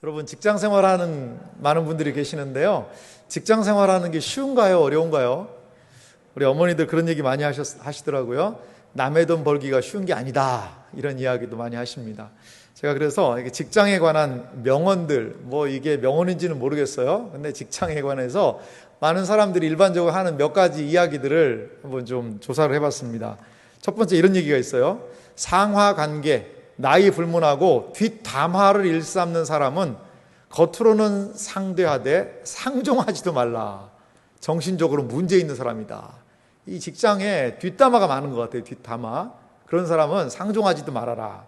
여러분, 직장 생활하는 많은 분들이 계시는데요. 직장 생활하는 게 쉬운가요? 어려운가요? 우리 어머니들 그런 얘기 많이 하시더라고요. 남의 돈 벌기가 쉬운 게 아니다, 이런 이야기도 많이 하십니다. 제가 그래서 직장에 관한 명언들, 이게 명언인지는 모르겠어요. 근데 직장에 관해서 많은 사람들이 일반적으로 하는 몇 가지 이야기들을 한번 좀 조사를 해봤습니다. 첫 번째, 이런 얘기가 있어요. 상하관계, 나이 불문하고 뒷담화를 일삼는 사람은 겉으로는 상대하되 상종하지도 말라. 정신적으로 문제 있는 사람이다. 이 직장에 뒷담화가 많은 것 같아요. 뒷담화. 그런 사람은 상종하지도 말아라.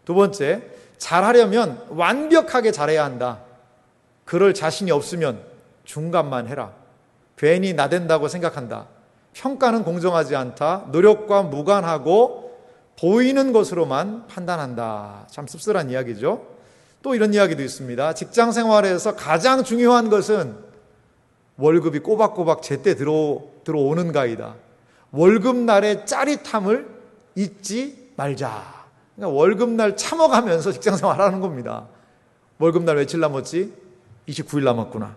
두 번째, 잘하려면 완벽하게 잘해야 한다. 그럴 자신이 없으면 중간만 해라. 괜히 나댄다고 생각한다. 평가는 공정하지 않다. 노력과 무관하고 보이는 것으로만 판단한다. 참 씁쓸한 이야기죠. 또 이런 이야기도 있습니다. 직장 생활에서 가장 중요한 것은 월급이 꼬박꼬박 제때 들어오는가이다. 월급날의 짜릿함을 잊지 말자. 그러니까 월급날 참아가면서 직장 생활하는 겁니다. 월급날 며칠 남았지? 29일 남았구나.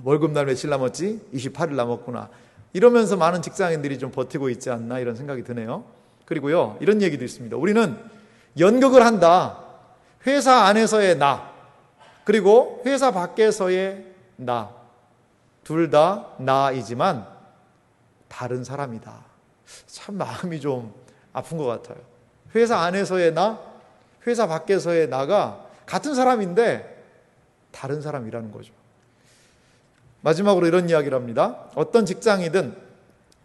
월급날 며칠 남았지? 28일 남았구나. 이러면서 많은 직장인들이 좀 버티고 있지 않나, 이런 생각이 드네요. 그리고요, 이런 얘기도 있습니다. 우리는 연극을 한다. 회사 안에서의 나, 그리고 회사 밖에서의 나, 둘 다 나이지만 다른 사람이다. 참 마음이 좀 아픈 것 같아요. 회사 안에서의 나, 회사 밖에서의 나가 같은 사람인데 다른 사람이라는 거죠. 마지막으로 이런 이야기를 합니다. 어떤 직장이든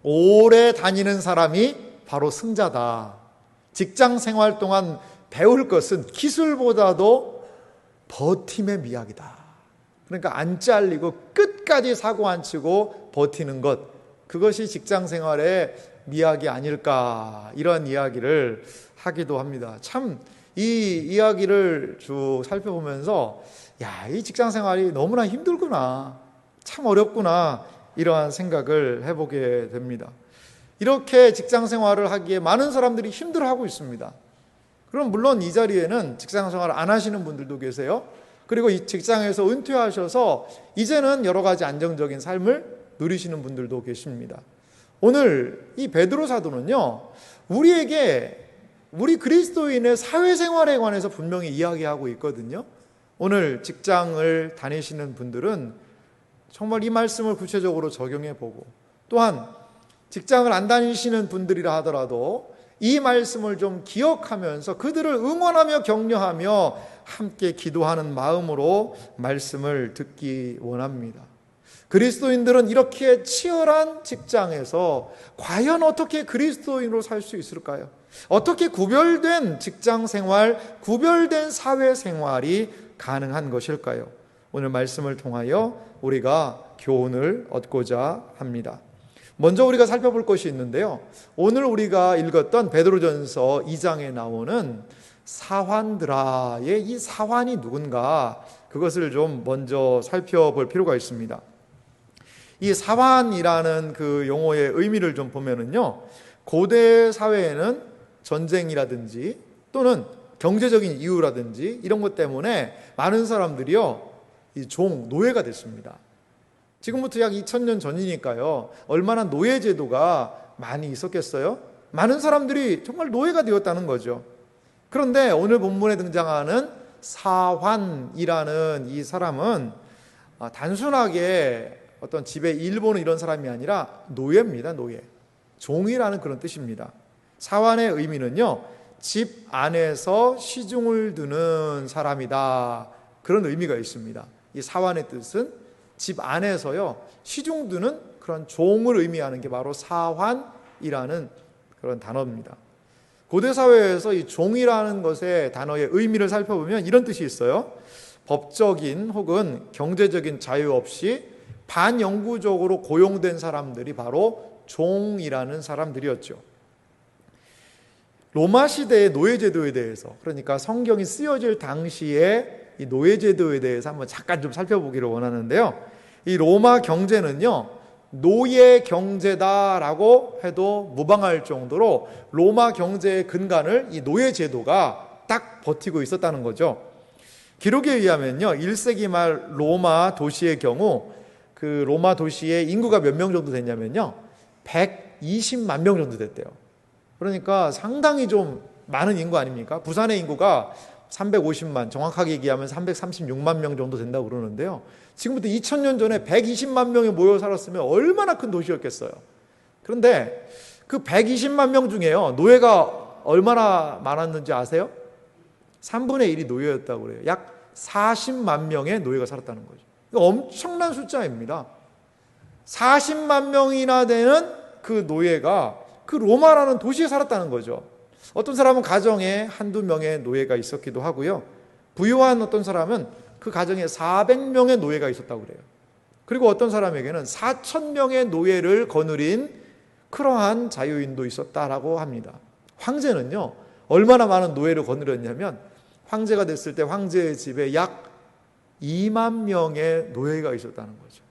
오래 다니는 사람이 바로 승자다. 직장 생활 동안 배울 것은 기술보다도 버팀의 미학이다. 그러니까 안 잘리고 끝까지 사고 안 치고 버티는 것, 그것이 직장 생활의 미학이 아닐까, 이런 이야기를 하기도 합니다. 참 이 이야기를 쭉 살펴보면서 이 직장 생활이 너무나 힘들구나, 참 어렵구나, 이러한 생각을 해보게 됩니다. 이렇게 직장 생활을 하기에 많은 사람들이 힘들어하고 있습니다. 그럼 물론 이 자리에는 직장 생활을 안 하시는 분들도 계세요. 그리고 이 직장에서 은퇴하셔서 이제는 여러 가지 안정적인 삶을 누리시는 분들도 계십니다. 오늘 이 베드로 사도는요, 우리 그리스도인의 사회생활에 관해서 분명히 이야기하고 있거든요. 오늘 직장을 다니시는 분들은 정말 이 말씀을 구체적으로 적용해 보고, 또한 직장을 안 다니시는 분들이라 하더라도 이 말씀을 좀 기억하면서 그들을 응원하며 격려하며 함께 기도하는 마음으로 말씀을 듣기 원합니다. 그리스도인들은 이렇게 치열한 직장에서 과연 어떻게 그리스도인으로 살 수 있을까요? 어떻게 구별된 직장 생활, 구별된 사회 생활이 가능한 것일까요? 오늘 말씀을 통하여 우리가 교훈을 얻고자 합니다. 먼저 우리가 살펴볼 것이 있는데요. 오늘 우리가 읽었던 베드로전서 2장에 나오는 사환들아의 이 사환이 누군가, 그것을 좀 먼저 살펴볼 필요가 있습니다. 이 사환이라는 그 용어의 의미를 좀 보면은요, 고대 사회에는 전쟁이라든지 또는 경제적인 이유라든지 이런 것 때문에 많은 사람들이요, 이 노예가 됐습니다. 지금부터 약 2000년 전이니까요, 얼마나 노예제도가 많이 있었겠어요? 많은 사람들이 정말 노예가 되었다는 거죠. 그런데 오늘 본문에 등장하는 사환이라는 이 사람은 단순하게 어떤 집에 일보는 이런 사람이 아니라 노예입니다. 노예. 종이라는 그런 뜻입니다. 사환의 의미는요, 집 안에서 시중을 두는 사람이다, 그런 의미가 있습니다. 이 사환의 뜻은 집 안에서요, 시중 두는 그런 종을 의미하는 게 바로 사환이라는 그런 단어입니다. 고대 사회에서 이 종이라는 것의 단어의 의미를 살펴보면 이런 뜻이 있어요. 법적인 혹은 경제적인 자유 없이 반영구적으로 고용된 사람들이 바로 종이라는 사람들이었죠. 로마 시대의 노예제도에 대해서, 그러니까 성경이 쓰여질 당시에 이 노예제도에 대해서 한번 잠깐 좀 살펴보기를 원하는데요. 이 로마 경제는요, 노예 경제다라고 해도 무방할 정도로 로마 경제의 근간을 이 노예제도가 딱 버티고 있었다는 거죠. 기록에 의하면요, 1세기 말 로마 도시의 경우 그 로마 도시의 인구가 몇 명 정도 됐냐면요, 120만 명 정도 됐대요. 그러니까 상당히 좀 많은 인구 아닙니까? 부산의 인구가 350만, 정확하게 얘기하면 336만 명 정도 된다고 그러는데요. 지금부터 2000년 전에 120만 명이 모여 살았으면 얼마나 큰 도시였겠어요. 그런데 그 120만 명 중에요, 노예가 얼마나 많았는지 아세요? 3분의 1이 노예였다고 그래요. 약 40만 명의 노예가 살았다는 거죠. 이거 엄청난 숫자입니다. 40만 명이나 되는 그 노예가 그 로마라는 도시에 살았다는 거죠. 어떤 사람은 가정에 한두 명의 노예가 있었기도 하고요. 부유한 어떤 사람은 그 가정에 400명의 노예가 있었다고 그래요. 그리고 어떤 사람에게는 4,000명의 노예를 거느린 그러한 자유인도 있었다라고 합니다. 황제는요, 얼마나 많은 노예를 거느렸냐면 황제가 됐을 때 황제의 집에 약 2만 명의 노예가 있었다는 거죠.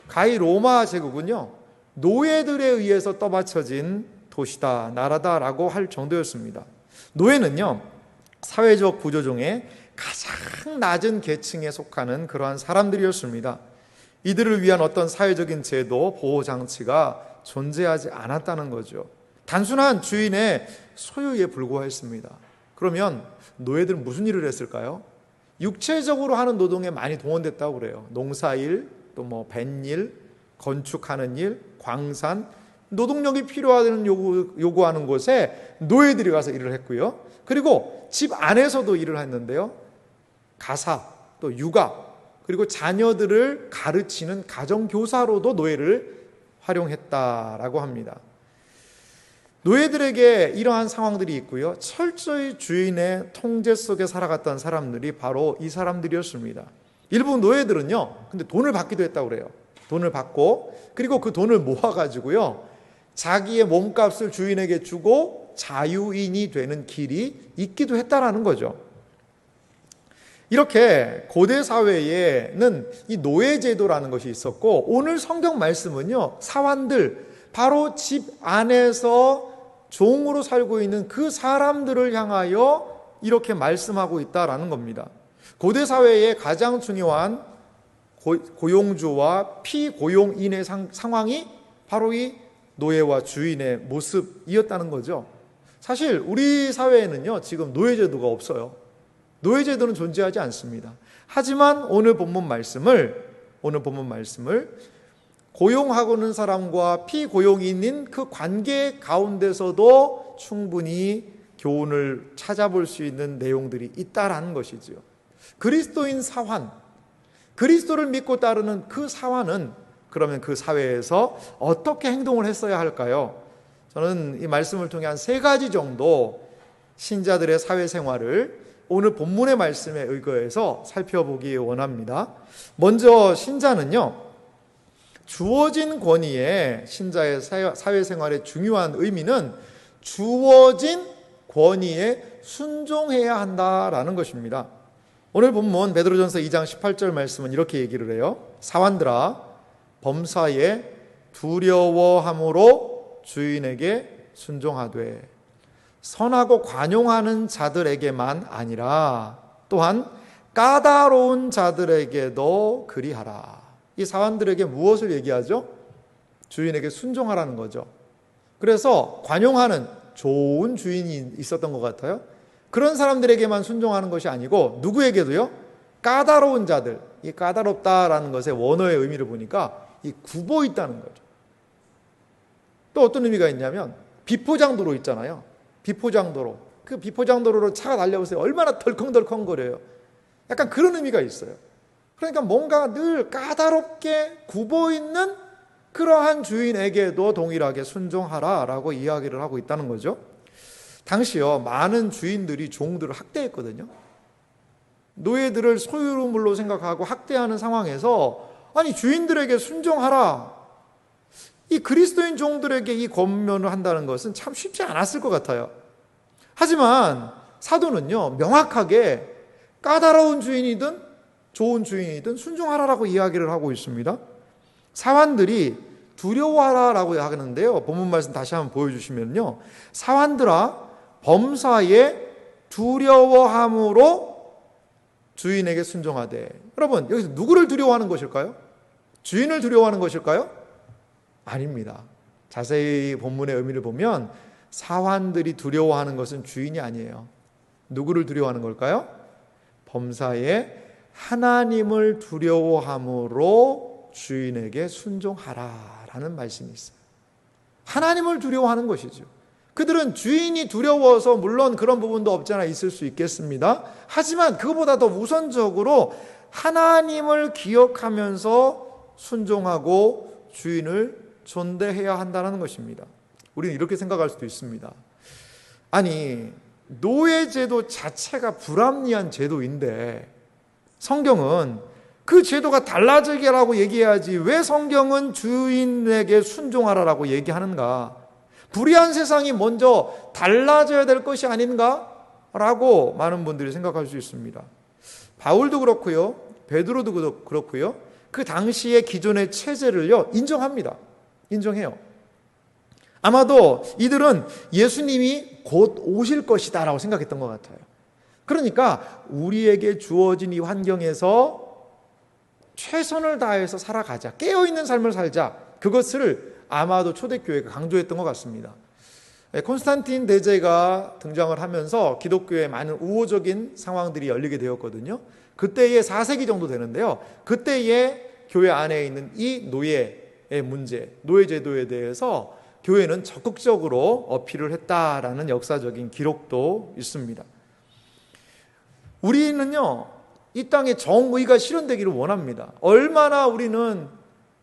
가히 로마 제국은요, 노예들에 의해서 떠받쳐진 도시다, 나라다라고 할 정도였습니다. 노예는요, 사회적 구조 중에 가장 낮은 계층에 속하는 그러한 사람들이었습니다. 이들을 위한 어떤 사회적인 제도, 보호장치가 존재하지 않았다는 거죠. 단순한 주인의 소유에 불과했습니다. 그러면 노예들은 무슨 일을 했을까요? 육체적으로 하는 노동에 많이 동원됐다고 그래요. 농사일, 또 뱃일, 건축하는 일, 광산, 노동력이 필요하다는 요구하는 곳에 노예들이 가서 일을 했고요. 그리고 집 안에서도 일을 했는데요. 가사, 또 육아, 그리고 자녀들을 가르치는 가정교사로도 노예를 활용했다라고 합니다. 노예들에게 이러한 상황들이 있고요. 철저히 주인의 통제 속에 살아갔던 사람들이 바로 이 사람들이었습니다. 일부 노예들은요, 근데 돈을 받기도 했다고 그래요. 돈을 받고, 그리고 그 돈을 모아가지고요, 자기의 몸값을 주인에게 주고 자유인이 되는 길이 있기도 했다라는 거죠. 이렇게 고대 사회에는 이 노예제도라는 것이 있었고, 오늘 성경 말씀은요, 사환들, 바로 집 안에서 종으로 살고 있는 그 사람들을 향하여 이렇게 말씀하고 있다라는 겁니다. 고대 사회의 가장 중요한 고용주와 피고용인의 상황이 바로 이 노예와 주인의 모습이었다는 거죠. 사실 우리 사회에는요, 지금 노예제도가 없어요. 노예제도는 존재하지 않습니다. 하지만 오늘 본문 말씀을 고용하고 있는 사람과 피고용인인 그 관계 가운데서도 충분히 교훈을 찾아볼 수 있는 내용들이 있다라는 것이지요. 그리스도인 사환, 그리스도를 믿고 따르는 그 사환은 그러면 그 사회에서 어떻게 행동을 했어야 할까요? 저는 이 말씀을 통해 한 3가지 정도 신자들의 사회생활을 오늘 본문의 말씀에 의거해서 살펴보기 원합니다. 먼저 신자는요, 주어진 권위에, 신자의 사회생활의 중요한 의미는 주어진 권위에 순종해야 한다라는 것입니다. 오늘 본문 베드로전서 2장 18절 말씀은 이렇게 얘기를 해요. 사환들아, 범사에 두려워함으로 주인에게 순종하되 선하고 관용하는 자들에게만 아니라 또한 까다로운 자들에게도 그리하라. 이 사환들에게 무엇을 얘기하죠? 주인에게 순종하라는 거죠. 그래서 관용하는 좋은 주인이 있었던 것 같아요. 그런 사람들에게만 순종하는 것이 아니고 누구에게도요? 까다로운 자들, 이 까다롭다라는 것의 원어의 의미를 보니까 이 굽어 있다는 거죠. 또 어떤 의미가 있냐면 비포장도로 있잖아요. 비포장도로. 그 비포장도로로 차가 달려오세요. 얼마나 덜컹덜컹거려요. 약간 그런 의미가 있어요. 그러니까 뭔가 늘 까다롭게 굽어 있는 그러한 주인에게도 동일하게 순종하라라고 이야기를 하고 있다는 거죠. 당시요, 많은 주인들이 종들을 학대했거든요. 노예들을 소유물로 생각하고 학대하는 상황에서 아니 주인들에게 순종하라, 이 그리스도인 종들에게 이 권면을 한다는 것은 참 쉽지 않았을 것 같아요. 하지만 사도는요, 명확하게 까다로운 주인이든 좋은 주인이든 순종하라라고 이야기를 하고 있습니다. 사환들이 두려워하라라고 하는데요, 본문 말씀 다시 한번 보여주시면요, 사환들아 범사에 두려워함으로 주인에게 순종하되. 여러분, 여기서 누구를 두려워하는 것일까요? 주인을 두려워하는 것일까요? 아닙니다. 자세히 본문의 의미를 보면 사환들이 두려워하는 것은 주인이 아니에요. 누구를 두려워하는 걸까요? 범사에 하나님을 두려워함으로 주인에게 순종하라라는 말씀이 있어요. 하나님을 두려워하는 것이죠. 그들은 주인이 두려워서 물론 그런 부분도 없지 않아 있을 수 있겠습니다. 하지만 그보다 더 우선적으로 하나님을 기억하면서 순종하고 주인을 존대해야 한다는 것입니다. 우리는 이렇게 생각할 수도 있습니다. 아니, 노예제도 자체가 불합리한 제도인데 성경은 그 제도가 달라지게 라고 얘기해야지 왜 성경은 주인에게 순종하라라고 얘기하는가? 불의한 세상이 먼저 달라져야 될 것이 아닌가? 라고 많은 분들이 생각할 수 있습니다. 바울도 그렇고요, 베드로도 그렇고요, 그 당시의 기존의 체제를요 인정합니다. 인정해요. 아마도 이들은 예수님이 곧 오실 것이다 라고 생각했던 것 같아요. 그러니까 우리에게 주어진 이 환경에서 최선을 다해서 살아가자, 깨어있는 삶을 살자, 그것을 아마도 초대교회가 강조했던 것 같습니다. 콘스탄틴 대제가 등장을 하면서 기독교에 많은 우호적인 상황들이 열리게 되었거든요. 그때의 4세기 정도 되는데요, 그때의 교회 안에 있는 이 노예의 문제, 노예제도에 대해서 교회는 적극적으로 어필을 했다라는 역사적인 기록도 있습니다. 우리는요, 이 땅에 정의가 실현되기를 원합니다. 얼마나 우리는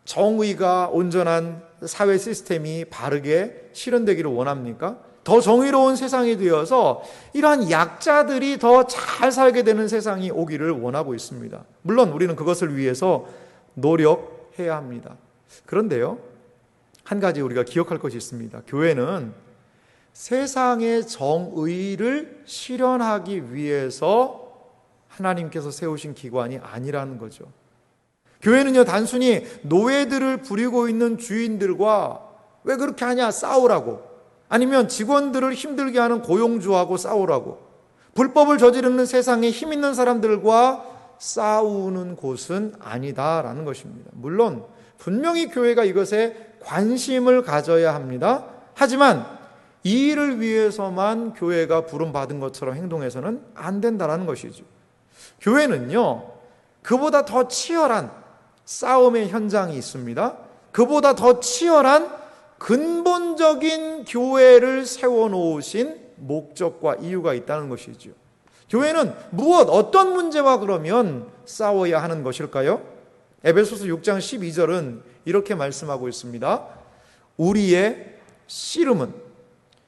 정의가 온전한 사회 시스템이 바르게 실현되기를 원합니까? 더 정의로운 세상이 되어서 이러한 약자들이 더 잘 살게 되는 세상이 오기를 원하고 있습니다. 물론 우리는 그것을 위해서 노력해야 합니다. 그런데요, 한 가지 우리가 기억할 것이 있습니다. 교회는 세상의 정의를 실현하기 위해서 하나님께서 세우신 기관이 아니라는 거죠. 교회는요, 단순히 노예들을 부리고 있는 주인들과 왜 그렇게 하냐 싸우라고, 아니면 직원들을 힘들게 하는 고용주하고 싸우라고, 불법을 저지르는 세상에 힘 있는 사람들과 싸우는 곳은 아니다라는 것입니다. 물론 분명히 교회가 이것에 관심을 가져야 합니다. 하지만 이 일을 위해서만 교회가 부름받은 것처럼 행동해서는 안 된다는 것이죠. 교회는요, 그보다 더 치열한 싸움의 현장이 있습니다. 그보다 더 치열한 근본적인 교회를 세워놓으신 목적과 이유가 있다는 것이죠. 교회는 어떤 문제와 그러면 싸워야 하는 것일까요? 에베소서 6장 12절은 이렇게 말씀하고 있습니다. 우리의 씨름은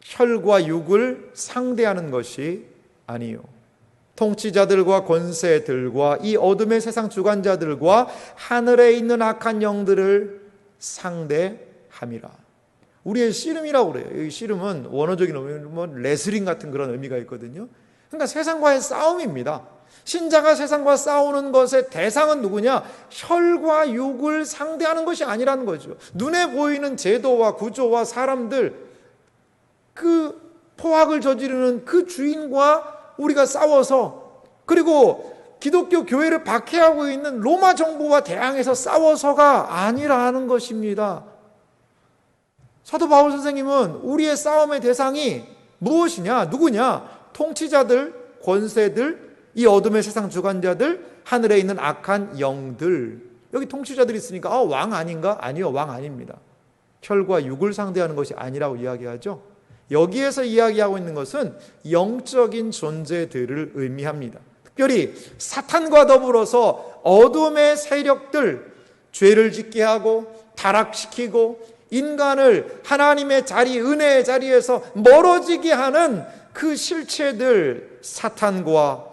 혈과 육을 상대하는 것이 아니요, 통치자들과 권세들과 이 어둠의 세상 주관자들과 하늘에 있는 악한 영들을 상대함이라. 우리의 씨름이라고 그래요. 이 씨름은 원어적인 의미는 레슬링 같은 그런 의미가 있거든요. 그러니까 세상과의 싸움입니다. 신자가 세상과 싸우는 것의 대상은 누구냐? 혈과 육을 상대하는 것이 아니라는 거죠. 눈에 보이는 제도와 구조와 사람들, 그 포악을 저지르는 그 주인과 우리가 싸워서, 그리고 기독교 교회를 박해하고 있는 로마 정부와 대항해서 싸워서가 아니라는 것입니다. 사도 바울 선생님은 우리의 싸움의 대상이 무엇이냐? 누구냐? 통치자들, 권세들, 이 어둠의 세상 주관자들, 하늘에 있는 악한 영들. 여기 통치자들이 있으니까 왕 아닌가? 아니요, 왕 아닙니다. 혈과 육을 상대하는 것이 아니라고 이야기하죠. 여기에서 이야기하고 있는 것은 영적인 존재들을 의미합니다. 특별히 사탄과 더불어서 어둠의 세력들, 죄를 짓게 하고 타락시키고 인간을 하나님의 자리, 은혜의 자리에서 멀어지게 하는 그 실체들, 사탄과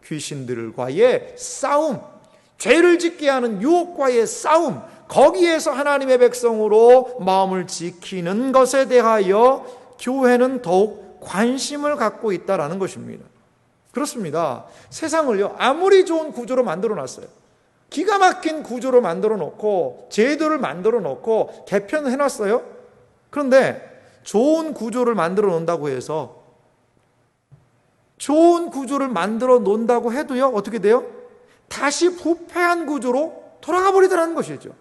귀신들과의 싸움, 죄를 짓게 하는 유혹과의 싸움, 거기에서 하나님의 백성으로 마음을 지키는 것에 대하여 교회는 더욱 관심을 갖고 있다는 것입니다. 그렇습니다. 세상을요, 아무리 좋은 구조로 만들어 놨어요. 기가 막힌 구조로 만들어 놓고 제도를 만들어 놓고 개편해 놨어요. 그런데 좋은 구조를 만들어 놓는다고 해서 좋은 구조를 만들어 놓는다고 해도요, 어떻게 돼요? 다시 부패한 구조로 돌아가 버리더라는 것이죠.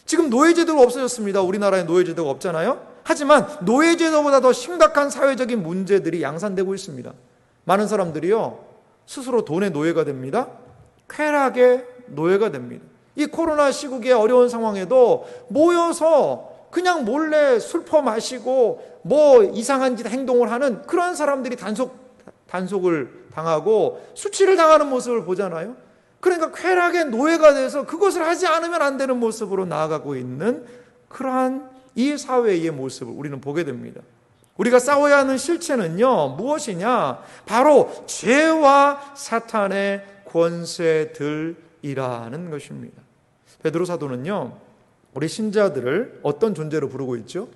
지금 노예제도가 없어졌습니다. 우리나라에 노예제도가 없잖아요. 하지만 노예제도보다 더 심각한 사회적인 문제들이 양산되고 있습니다. 많은 사람들이요, 스스로 돈의 노예가 됩니다. 쾌락의 노예가 됩니다. 이 코로나 시국의 어려운 상황에도 모여서 그냥 몰래 술 퍼마시고 뭐 이상한 짓 행동을 하는 그런 사람들이 단속을 당하고 수치를 당하는 모습을 보잖아요. 그러니까 쾌락의 노예가 돼서 그것을 하지 않으면 안 되는 모습으로 나아가고 있는 그러한 이 사회의 모습을 우리는 보게 됩니다. 우리가 싸워야 하는 실체는요, 무엇이냐? 바로 죄와 사탄의 권세들이라는 것입니다. 베드로 사도는요, 우리 신자들을 어떤 존재로 부르고 있죠?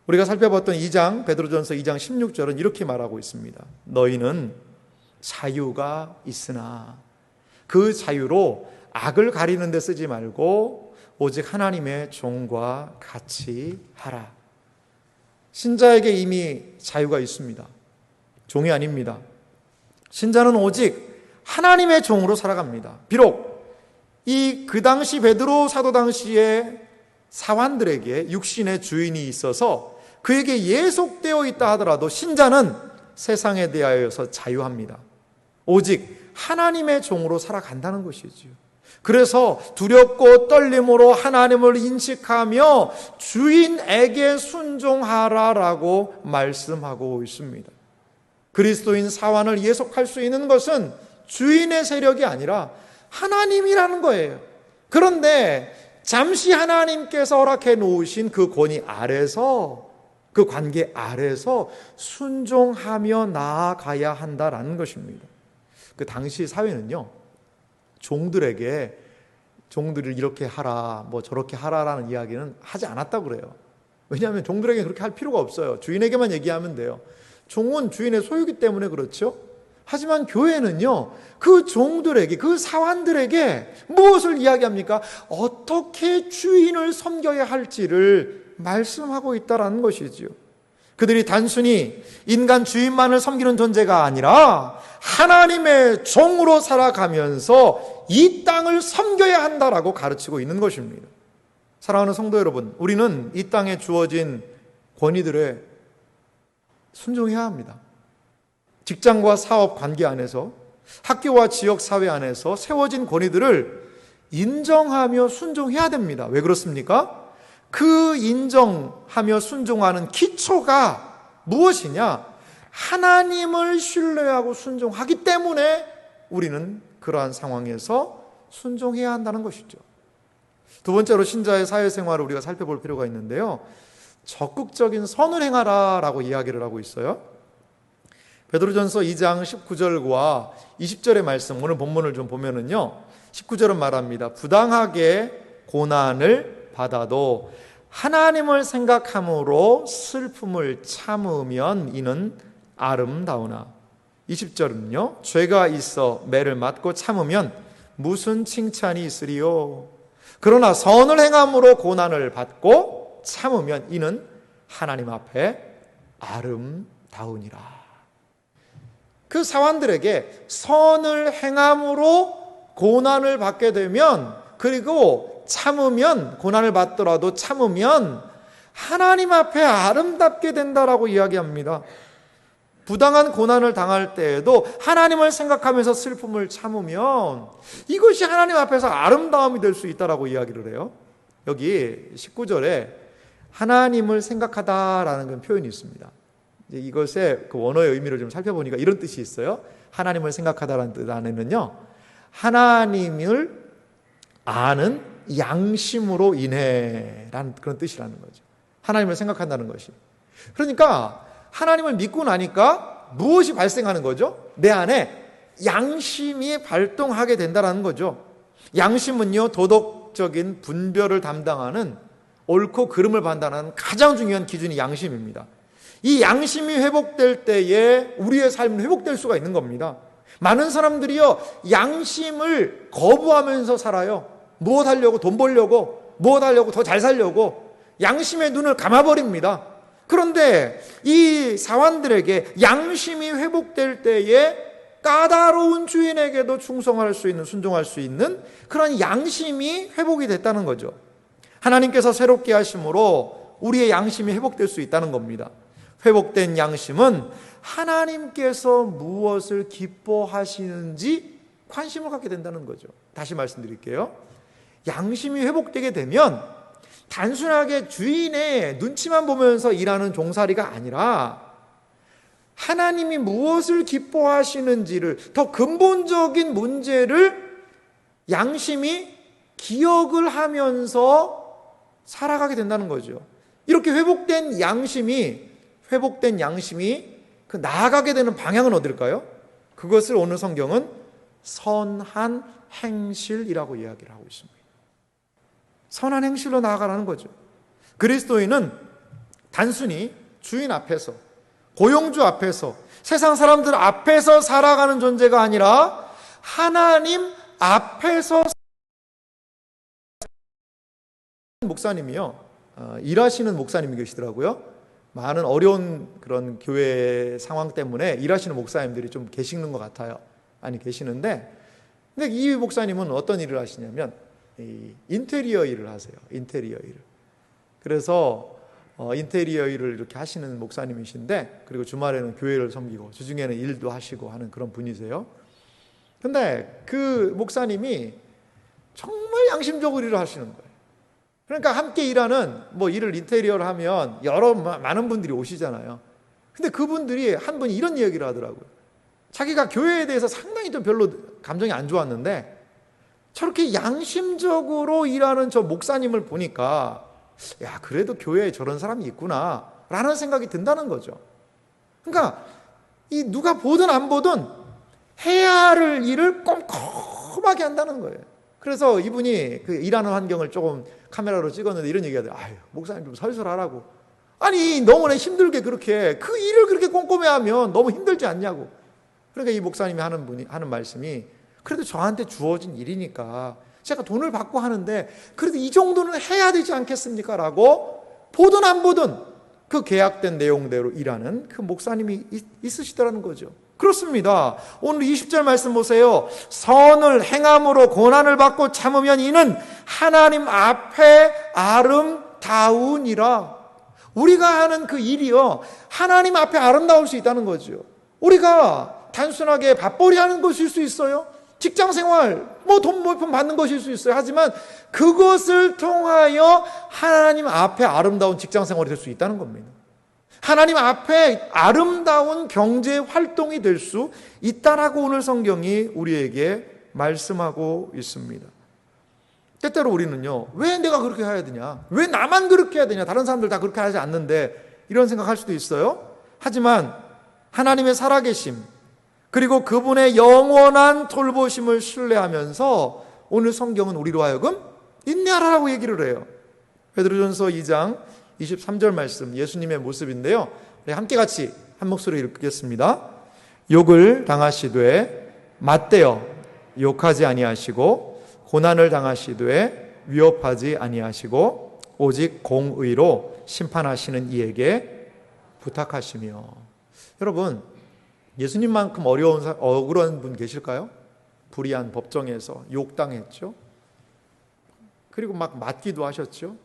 우리가 살펴봤던 2장, 베드로전서 2장 16절은 이렇게 말하고 있습니다. 너희는 자유가 있으나 그 자유로 악을 가리는 데 쓰지 말고 오직 하나님의 종과 같이 하라. 신자에게 이미 자유가 있습니다. 종이 아닙니다. 신자는 오직 하나님의 종으로 살아갑니다. 비록 그 당시 베드로 사도 당시에 사환들에게 육신의 주인이 있어서 그에게 예속되어 있다 하더라도 신자는 세상에 대하여서 자유합니다. 오직 하나님의 종으로 살아간다는 것이지요. 그래서 두렵고 떨림으로 하나님을 인식하며 주인에게 순종하라라고 말씀하고 있습니다. 그리스도인 사환을 예속할 수 있는 것은 주인의 세력이 아니라 하나님이라는 거예요. 그런데 잠시 하나님께서 허락해 놓으신 그 권위 아래서, 그 관계 아래서 순종하며 나아가야 한다라는 것입니다. 그 당시 사회는요, 종들을 이렇게 하라, 뭐 저렇게 하라라는 이야기는 하지 않았다고 그래요. 왜냐하면 종들에게 그렇게 할 필요가 없어요. 주인에게만 얘기하면 돼요. 종은 주인의 소유기 때문에 그렇죠. 하지만 교회는요, 그 종들에게, 그 사환들에게 무엇을 이야기합니까? 어떻게 주인을 섬겨야 할지를 말씀하고 있다는 것이지요. 그들이 단순히 인간 주인만을 섬기는 존재가 아니라 하나님의 종으로 살아가면서 이 땅을 섬겨야 한다라고 가르치고 있는 것입니다. 사랑하는 성도 여러분, 우리는 이 땅에 주어진 권위들에 순종해야 합니다. 직장과 사업 관계 안에서, 학교와 지역 사회 안에서 세워진 권위들을 인정하며 순종해야 됩니다. 왜 그렇습니까? 그 인정하며 순종하는 기초가 무엇이냐? 하나님을 신뢰하고 순종하기 때문에 우리는 그러한 상황에서 순종해야 한다는 것이죠. 두 번째로 신자의 사회생활을 우리가 살펴볼 필요가 있는데요, 적극적인 선을 행하라라고 이야기를 하고 있어요. 베드로전서 2장 19절과 20절의 말씀, 오늘 본문을 좀 보면은요, 19절은 말합니다. 부당하게 고난을 받아도 하나님을 생각함으로 슬픔을 참으면 이는 아름다우나. 20절은요, 죄가 있어 매를 맞고 참으면 무슨 칭찬이 있으리요. 그러나 선을 행함으로 고난을 받고 참으면 이는 하나님 앞에 아름다우니라. 그 사환들에게 선을 행함으로 고난을 받게 되면, 그리고 참으면, 고난을 받더라도 참으면 하나님 앞에 아름답게 된다라고 이야기합니다. 부당한 고난을 당할 때에도 하나님을 생각하면서 슬픔을 참으면 이것이 하나님 앞에서 아름다움이 될 수 있다라고 이야기를 해요. 여기 19절에 하나님을 생각하다라는 표현이 있습니다. 이것의 그 원어의 의미를 좀 살펴보니까 이런 뜻이 있어요. 하나님을 생각하다라는 뜻 안에는요, 하나님을 아는 양심으로 인해라는 그런 뜻이라는 거죠. 하나님을 생각한다는 것이. 그러니까 하나님을 믿고 나니까 무엇이 발생하는 거죠? 내 안에 양심이 발동하게 된다는 거죠. 양심은요, 도덕적인 분별을 담당하는, 옳고 그름을 판단하는 가장 중요한 기준이 양심입니다. 이 양심이 회복될 때에 우리의 삶은 회복될 수가 있는 겁니다. 많은 사람들이요, 양심을 거부하면서 살아요. 무엇 하려고? 돈 벌려고, 무엇 하려고? 더 잘 살려고 양심의 눈을 감아버립니다. 그런데 이 사환들에게 양심이 회복될 때에 까다로운 주인에게도 충성할 수 있는, 순종할 수 있는 그런 양심이 회복이 됐다는 거죠. 하나님께서 새롭게 하심으로 우리의 양심이 회복될 수 있다는 겁니다. 회복된 양심은 하나님께서 무엇을 기뻐하시는지 관심을 갖게 된다는 거죠. 다시 말씀드릴게요. 양심이 회복되게 되면 단순하게 주인의 눈치만 보면서 일하는 종살이가 아니라 하나님이 무엇을 기뻐하시는지를, 더 근본적인 문제를 양심이 기억을 하면서 살아가게 된다는 거죠. 이렇게 회복된 양심이 그 나아가게 되는 방향은 어딜까요? 그것을 오늘 성경은 선한 행실이라고 이야기를 하고 있습니다. 선한 행실로 나아가라는 거죠. 그리스도인은 단순히 주인 앞에서, 고용주 앞에서, 세상 사람들 앞에서 살아가는 존재가 아니라 하나님 앞에서. 목사님이요, 일하시는 목사님이 계시더라고요. 많은 어려운 그런 교회 상황 때문에 일하시는 목사님들이 좀 계시는 것 같아요. 많이 계시는데, 근데 이 목사님은 어떤 일을 하시냐면 인테리어 일을 하세요. 인테리어 일을. 그래서 인테리어 일을 이렇게 하시는 목사님이신데, 그리고 주말에는 교회를 섬기고 주중에는 일도 하시고 하는 그런 분이세요. 근데 그 목사님이 정말 양심적으로 일을 하시는 거예요. 그러니까 함께 일하는 일을 인테리어를 하면 많은 분들이 오시잖아요. 근데 그분들이 한 분이 이런 이야기를 하더라고요. 자기가 교회에 대해서 상당히 좀 별로 감정이 안 좋았는데 저렇게 양심적으로 일하는 저 목사님을 보니까 야, 그래도 교회에 저런 사람이 있구나 라는 생각이 든다는 거죠. 그러니까 이 누가 보든 안 보든 해야 할 일을 꼼꼼하게 한다는 거예요. 그래서 이분이 그 일하는 환경을 조금 카메라로 찍었는데 이런 얘기가 돼요. 아유, 목사님 좀 설설하라고. 아니, 너무나 힘들게 그렇게 그 일을 그렇게 꼼꼼히 하면 너무 힘들지 않냐고. 그러니까 이 목사님이 하는 말씀이, 그래도 저한테 주어진 일이니까 제가 돈을 받고 하는데 그래도 이 정도는 해야 되지 않겠습니까? 라고 보든 안 보든 그 계약된 내용대로 일하는 그 목사님이 있으시더라는 거죠. 그렇습니다. 오늘 20절 말씀 보세요. 선을 행함으로 고난을 받고 참으면 이는 하나님 앞에 아름다우니라. 우리가 하는 그 일이요, 하나님 앞에 아름다울 수 있다는 거죠. 우리가 단순하게 밥벌이 하는 것일 수 있어요. 직장생활, 돈 몇 푼 받는 것일 수 있어요. 하지만 그것을 통하여 하나님 앞에 아름다운 직장생활이 될 수 있다는 겁니다. 하나님 앞에 아름다운 경제 활동이 될 수 있다라고 오늘 성경이 우리에게 말씀하고 있습니다. 때때로 우리는요, 왜 내가 그렇게 해야 되냐? 왜 나만 그렇게 해야 되냐? 다른 사람들 다 그렇게 하지 않는데, 이런 생각할 수도 있어요. 하지만 하나님의 살아계심, 그리고 그분의 영원한 돌보심을 신뢰하면서 오늘 성경은 우리로 하여금 인내하라고 얘기를 해요. 베드로전서 2장 23절 말씀, 예수님의 모습인데요. 함께 같이 한 목소리로 읽겠습니다. 욕을 당하시되 맞대어 욕하지 아니하시고 고난을 당하시되 위협하지 아니하시고 오직 공의로 심판하시는 이에게 부탁하시며. 여러분, 예수님만큼 억울한 분 계실까요? 불의한 법정에서 욕당했죠. 그리고 막 맞기도 하셨죠.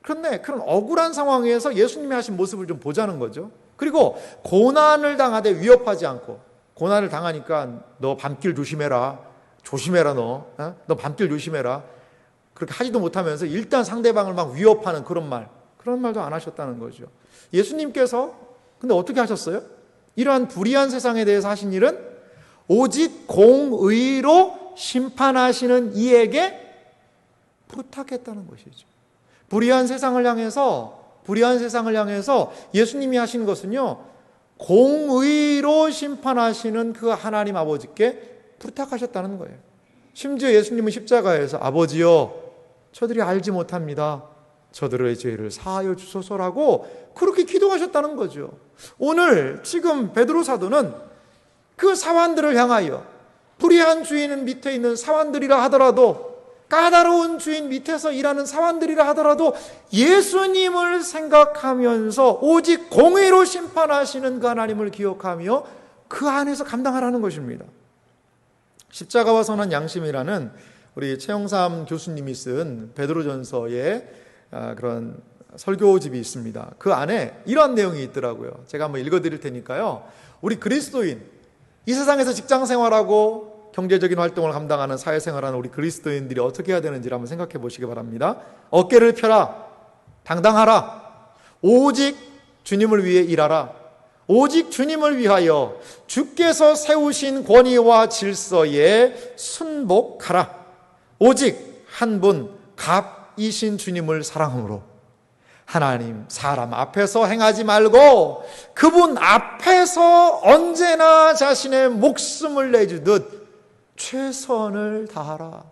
그런데 그런 억울한 상황에서 예수님이 하신 모습을 좀 보자는 거죠. 그리고 고난을 당하되 위협하지 않고, 고난을 당하니까 너 밤길 조심해라, 조심해라, 너 밤길 조심해라, 그렇게 하지도 못하면서 일단 상대방을 막 위협하는 그런 말도 안 하셨다는 거죠. 예수님께서 근데 어떻게 하셨어요? 이러한 불의한 세상에 대해서 하신 일은 오직 공의로 심판하시는 이에게 부탁했다는 것이죠. 불의한 세상을 향해서 예수님이 하신 것은요, 공의로 심판하시는 그 하나님 아버지께 부탁하셨다는 거예요. 심지어 예수님은 십자가에서 아버지여, 저들이 알지 못합니다. 저들의 죄를 사하여 주소서라고 그렇게 기도하셨다는 거죠. 오늘 지금 베드로 사도는 그 사환들을 향하여, 불의한 주인 밑에 있는 사환들이라 하더라도 까다로운 주인 밑에서 일하는 사원들이라 하더라도 예수님을 생각하면서 오직 공의로 심판하시는 그 하나님을 기억하며 그 안에서 감당하라는 것입니다. 십자가와 선한 양심이라는 우리 최영삼 교수님이 쓴 베드로전서의 그런 설교집이 있습니다. 그 안에 이런 내용이 있더라고요. 제가 한번 읽어드릴 테니까요. 우리 그리스도인, 이 세상에서 직장 생활하고 경제적인 활동을 감당하는 사회생활하는 우리 그리스도인들이 어떻게 해야 되는지를 한번 생각해 보시기 바랍니다. 어깨를 펴라. 당당하라. 오직 주님을 위해 일하라. 오직 주님을 위하여 주께서 세우신 권위와 질서에 순복하라. 오직 한 분 갑이신 주님을 사랑함으로 하나님, 사람 앞에서 행하지 말고 그분 앞에서 언제나 자신의 목숨을 내주듯 최선을 다하라.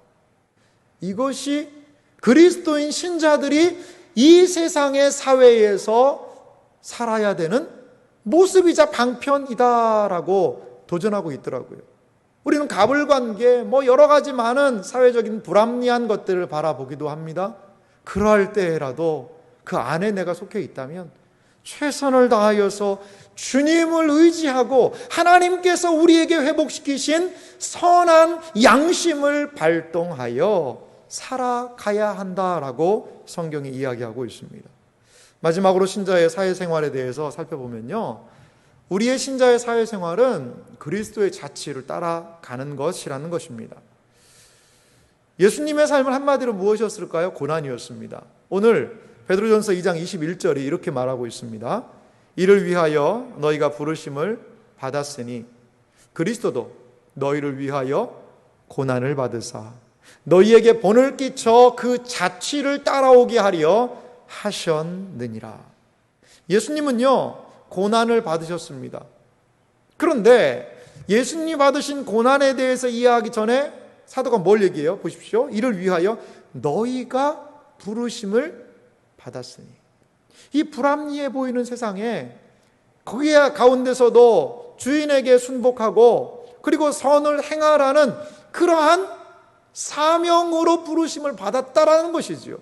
이것이 그리스도인 신자들이 이 세상의 사회에서 살아야 되는 모습이자 방편이다라고 도전하고 있더라고요. 우리는 가불관계, 여러 가지 많은 사회적인 불합리한 것들을 바라보기도 합니다. 그럴 때라도 그 안에 내가 속해 있다면 최선을 다하여서 주님을 의지하고 하나님께서 우리에게 회복시키신 선한 양심을 발동하여 살아가야 한다라고 성경이 이야기하고 있습니다. 마지막으로 신자의 사회생활에 대해서 살펴보면요, 우리의 신자의 사회생활은 그리스도의 자치를 따라가는 것이라는 것입니다. 예수님의 삶은 한마디로 무엇이었을까요? 고난이었습니다. 오늘 베드로전서 2장 21절이 이렇게 말하고 있습니다. 이를 위하여 너희가 부르심을 받았으니 그리스도도 너희를 위하여 고난을 받으사 너희에게 본을 끼쳐 그 자취를 따라오게 하려 하셨느니라. 예수님은요, 고난을 받으셨습니다. 그런데 예수님이 받으신 고난에 대해서 이해하기 전에 사도가 뭘 얘기해요? 보십시오. 이를 위하여 너희가 부르심을 받았으니. 이 불합리해 보이는 세상에 거기 가운데서도 주인에게 순복하고 그리고 선을 행하라는 그러한 사명으로 부르심을 받았다라는 것이지요.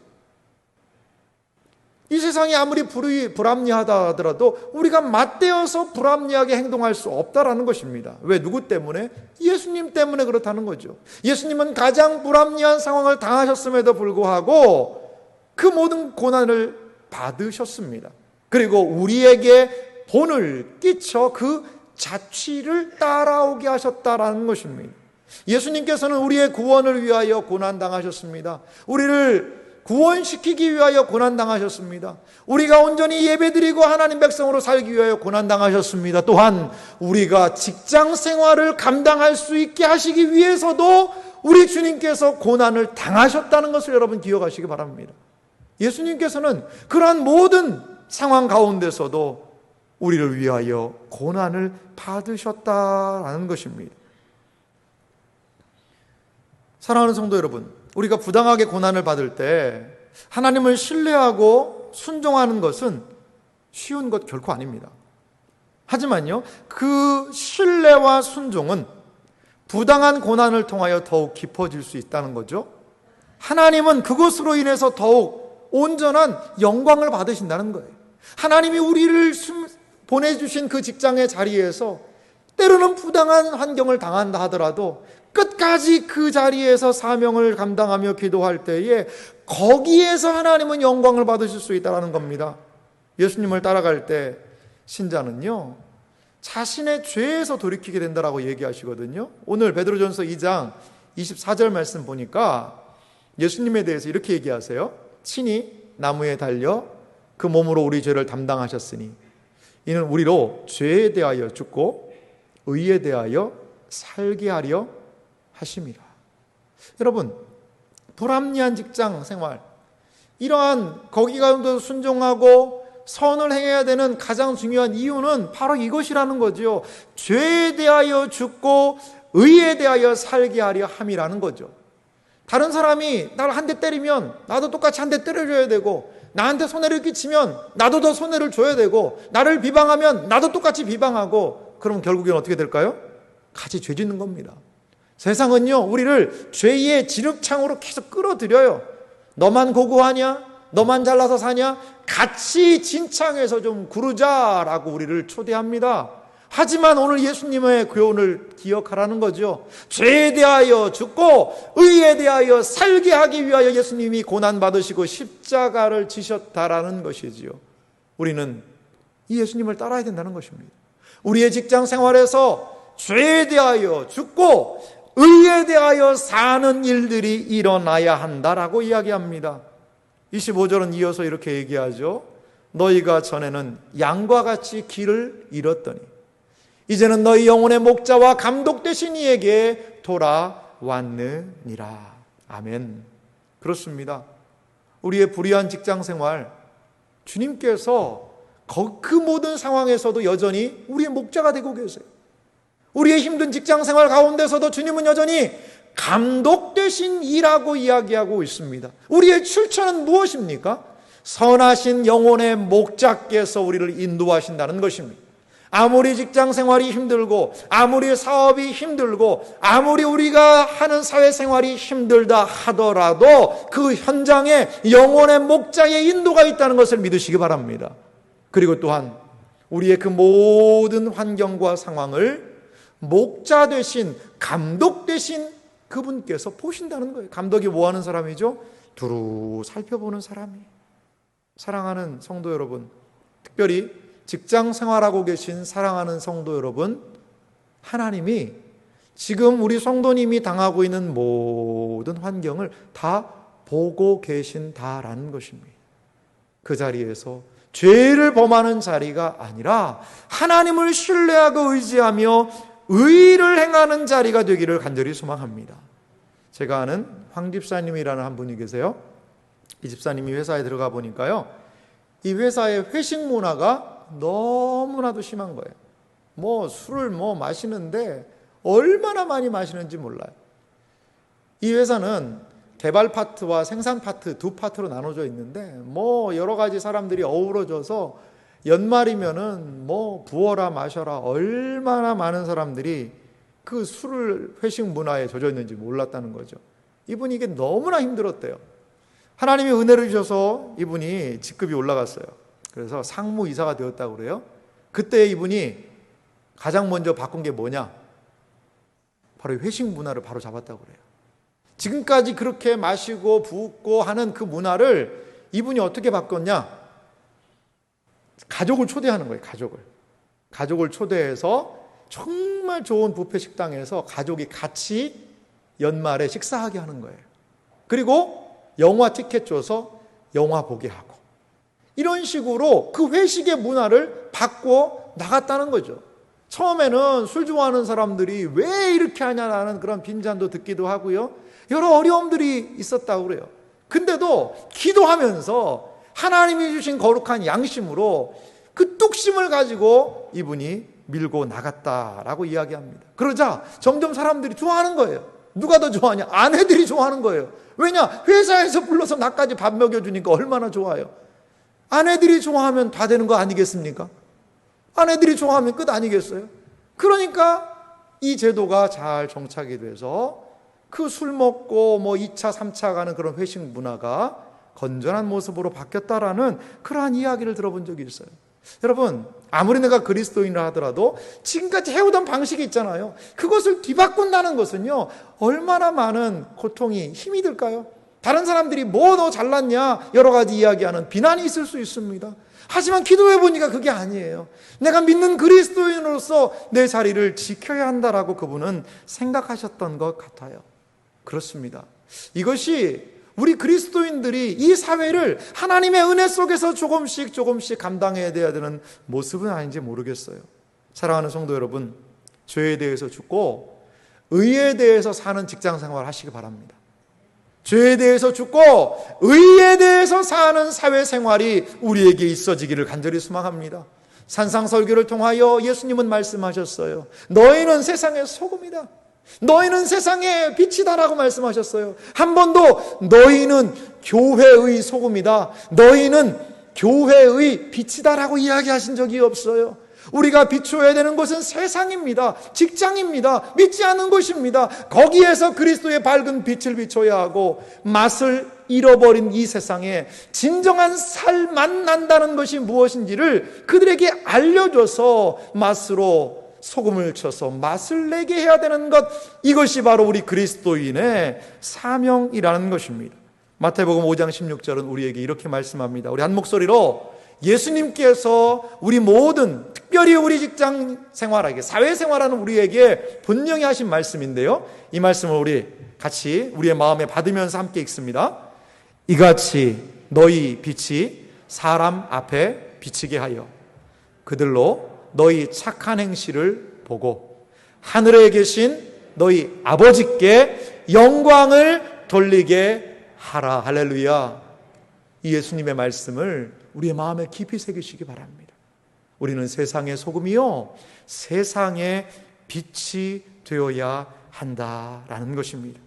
이 세상이 아무리 불합리하다 하더라도 우리가 맞대어서 불합리하게 행동할 수 없다라는 것입니다. 왜? 누구 때문에? 예수님 때문에 그렇다는 거죠. 예수님은 가장 불합리한 상황을 당하셨음에도 불구하고 그 모든 고난을 받으셨습니다. 그리고 우리에게 본을 끼쳐 그 자취를 따라오게 하셨다라는 것입니다. 예수님께서는 우리의 구원을 위하여 고난당하셨습니다. 우리를 구원시키기 위하여 고난당하셨습니다. 우리가 온전히 예배드리고 하나님 백성으로 살기 위하여 고난당하셨습니다. 또한 우리가 직장 생활을 감당할 수 있게 하시기 위해서도 우리 주님께서 고난을 당하셨다는 것을 여러분 기억하시기 바랍니다. 예수님께서는 그러한 모든 상황 가운데서도 우리를 위하여 고난을 받으셨다라는 것입니다. 사랑하는 성도 여러분, 우리가 부당하게 고난을 받을 때 하나님을 신뢰하고 순종하는 것은 쉬운 것 결코 아닙니다. 하지만요, 그 신뢰와 순종은 부당한 고난을 통하여 더욱 깊어질 수 있다는 거죠. 하나님은 그것으로 인해서 더욱 온전한 영광을 받으신다는 거예요. 하나님이 우리를 보내주신 그 직장의 자리에서 때로는 부당한 환경을 당한다 하더라도 끝까지 그 자리에서 사명을 감당하며 기도할 때에 거기에서 하나님은 영광을 받으실 수 있다는 겁니다. 예수님을 따라갈 때 신자는요, 자신의 죄에서 돌이키게 된다라고 얘기하시거든요. 오늘 베드로전서 2장 24절 말씀 보니까 예수님에 대해서 이렇게 얘기하세요. 친히 나무에 달려 그 몸으로 우리 죄를 담당하셨으니 이는 우리로 죄에 대하여 죽고 의에 대하여 살게 하려 하심이라. 여러분, 불합리한 직장 생활, 이러한 거기 가운데 순종하고 선을 행해야 되는 가장 중요한 이유는 바로 이것이라는 거죠. 죄에 대하여 죽고 의에 대하여 살게 하려 함이라는 거죠. 다른 사람이 나를 한 대 때리면 나도 똑같이 한 대 때려줘야 되고, 나한테 손해를 끼치면 나도 더 손해를 줘야 되고, 나를 비방하면 나도 똑같이 비방하고, 그럼 결국엔 어떻게 될까요? 같이 죄 짓는 겁니다. 세상은요, 우리를 죄의 진흙창으로 계속 끌어들여요. 너만 고고하냐? 너만 잘나서 사냐? 같이 진창에서 좀 구르자라고 우리를 초대합니다. 하지만 오늘 예수님의 교훈을 기억하라는 거죠. 죄에 대하여 죽고 의에 대하여 살게 하기 위하여 예수님이 고난받으시고 십자가를 지셨다라는 것이지요. 우리는 이 예수님을 따라야 된다는 것입니다. 우리의 직장 생활에서 죄에 대하여 죽고 의에 대하여 사는 일들이 일어나야 한다라고 이야기합니다. 25절은 이어서 이렇게 얘기하죠. 너희가 전에는 양과 같이 길을 잃었더니 이제는 너희 영혼의 목자와 감독 되신 이에게 돌아왔느니라. 아멘. 그렇습니다. 우리의 불의한 직장 생활, 주님께서 그 모든 상황에서도 여전히 우리의 목자가 되고 계세요. 우리의 힘든 직장 생활 가운데서도 주님은 여전히 감독 되신 이라고 이야기하고 있습니다. 우리의 출처는 무엇입니까? 선하신 영혼의 목자께서 우리를 인도하신다는 것입니다. 아무리 직장 생활이 힘들고 아무리 사업이 힘들고 아무리 우리가 하는 사회생활이 힘들다 하더라도 그 현장에 영혼의 목자의 인도가 있다는 것을 믿으시기 바랍니다. 그리고 또한 우리의 그 모든 환경과 상황을 목자 되신, 감독 되신 그분께서 보신다는 거예요. 감독이 뭐 하는 사람이죠? 두루 살펴보는 사람이에요. 사랑하는 성도 여러분, 특별히 직장 생활하고 계신 사랑하는 성도 여러분, 하나님이 지금 우리 성도님이 당하고 있는 모든 환경을 다 보고 계신다라는 것입니다. 그 자리에서 죄를 범하는 자리가 아니라 하나님을 신뢰하고 의지하며 의를 행하는 자리가 되기를 간절히 소망합니다. 제가 아는 황 집사님이라는 한 분이 계세요. 이 집사님이 회사에 들어가 보니까요, 이 회사의 회식 문화가 너무나도 심한 거예요. 술을 마시는데 얼마나 많이 마시는지 몰라요. 이 회사는 개발 파트와 생산 파트 두 파트로 나눠져 있는데 여러 가지 사람들이 어우러져서 연말이면은 부어라 마셔라 얼마나 많은 사람들이 그 술을 회식 문화에 젖어 있는지 몰랐다는 거죠. 이분이 이게 너무나 힘들었대요. 하나님이 은혜를 주셔서 이분이 직급이 올라갔어요. 그래서 상무이사가 되었다고 그래요. 그때 이분이 가장 먼저 바꾼 게 뭐냐? 바로 회식 문화를 바로 잡았다고 그래요. 지금까지 그렇게 마시고 붓고 하는 그 문화를 이분이 어떻게 바꿨냐? 가족을 초대하는 거예요. 가족을 초대해서 정말 좋은 뷔페 식당에서 가족이 같이 연말에 식사하게 하는 거예요. 그리고 영화 티켓 줘서 영화 보게 하고, 이런 식으로 그 회식의 문화를 바꿔 나갔다는 거죠. 처음에는 술 좋아하는 사람들이 왜 이렇게 하냐라는 그런 빈잔도 듣기도 하고요. 여러 어려움들이 있었다고 그래요. 근데도 기도하면서 하나님이 주신 거룩한 양심으로 그 뚝심을 가지고 이분이 밀고 나갔다라고 이야기합니다. 그러자 점점 사람들이 좋아하는 거예요. 누가 더 좋아하냐? 아내들이 좋아하는 거예요. 왜냐? 회사에서 불러서 나까지 밥 먹여주니까 얼마나 좋아요. 아내들이 좋아하면 다 되는 거 아니겠습니까? 아내들이 좋아하면 끝 아니겠어요? 그러니까 이 제도가 잘 정착이 돼서 그 술 먹고 2차, 3차 가는 그런 회식 문화가 건전한 모습으로 바뀌었다라는 그러한 이야기를 들어본 적이 있어요. 여러분, 아무리 내가 그리스도인이라 하더라도 지금까지 해오던 방식이 있잖아요. 그것을 뒤바꾼다는 것은요, 얼마나 많은 고통이 힘이 들까요? 다른 사람들이 너 잘났냐 여러 가지 이야기하는 비난이 있을 수 있습니다. 하지만 기도해 보니까 그게 아니에요. 내가 믿는 그리스도인으로서 내 자리를 지켜야 한다라고 그분은 생각하셨던 것 같아요. 그렇습니다. 이것이 우리 그리스도인들이 이 사회를 하나님의 은혜 속에서 조금씩 감당해야 되는 모습은 아닌지 모르겠어요. 사랑하는 성도 여러분, 죄에 대해서 죽고 의에 대해서 사는 직장 생활 하시기 바랍니다. 죄에 대해서 죽고 의에 대해서 사는 사회생활이 우리에게 있어지기를 간절히 소망합니다. 산상설교를 통하여 예수님은 말씀하셨어요. 너희는 세상의 소금이다. 너희는 세상의 빛이다라고 말씀하셨어요. 한 번도 너희는 교회의 소금이다, 너희는 교회의 빛이다라고 이야기하신 적이 없어요. 우리가 비추어야 되는 곳은 세상입니다. 직장입니다. 믿지 않는 곳입니다. 거기에서 그리스도의 밝은 빛을 비춰야 하고, 맛을 잃어버린 이 세상에 진정한 살만 난다는 것이 무엇인지를 그들에게 알려줘서 맛으로 소금을 쳐서 맛을 내게 해야 되는 것, 이것이 바로 우리 그리스도인의 사명이라는 것입니다. 마태복음 5장 16절은 우리에게 이렇게 말씀합니다. 우리 한 목소리로 예수님께서 우리 모든, 특별히 우리 직장 생활하게, 사회생활하는 우리에게 분명히 하신 말씀인데요, 이 말씀을 우리 같이 우리의 마음에 받으면서 함께 읽습니다. 이같이 너희 빛이 사람 앞에 비치게 하여 그들로 너희 착한 행실을 보고 하늘에 계신 너희 아버지께 영광을 돌리게 하라. 할렐루야. 이 예수님의 말씀을 우리의 마음에 깊이 새기시기 바랍니다. 우리는 세상의 소금이요, 세상의 빛이 되어야 한다라는 것입니다.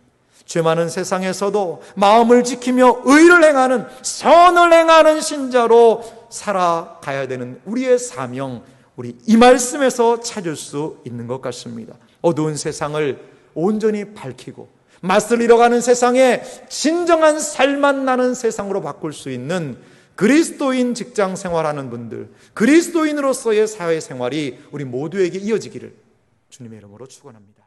죄 많은 세상에서도 마음을 지키며 의를 행하는, 선을 행하는 신자로 살아가야 되는 우리의 사명, 우리 이 말씀에서 찾을 수 있는 것 같습니다. 어두운 세상을 온전히 밝히고 맛을 잃어가는 세상에 진정한 살맛 나는 세상으로 바꿀 수 있는 그리스도인 직장 생활하는 분들, 그리스도인으로서의 사회생활이 우리 모두에게 이어지기를 주님의 이름으로 축원합니다.